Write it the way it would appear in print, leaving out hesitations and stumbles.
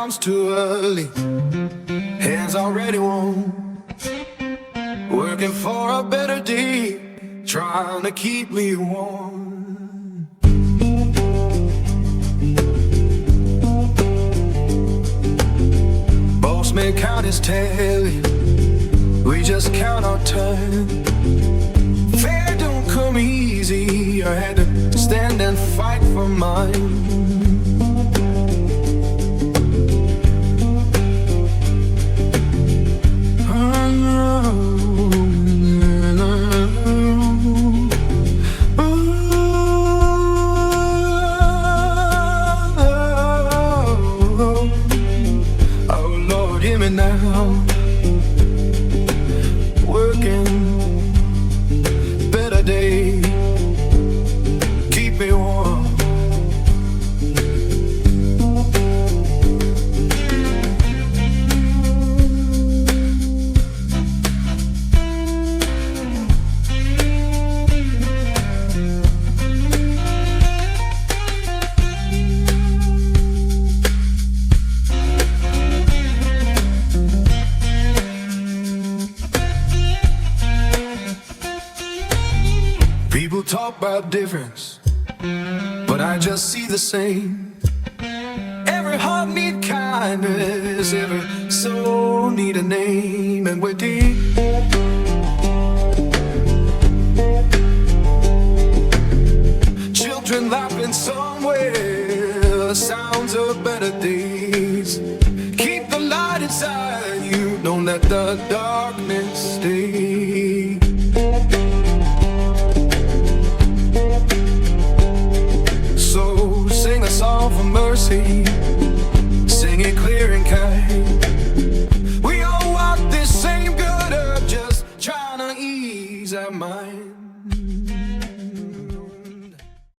comes too early, hands already warm, working for a better day, trying to keep me warm. Boss man count his tally, we just count our turn. Fair don't come easy, I had to stand and fight for mine. Now, working better day, keep me warm. People talk about difference, but I just see the same. Every heart need kindness, every soul need a name, and we're deep. Children laughing somewhere, the sounds of better days. Keep the light inside you, don't let the darkness stay.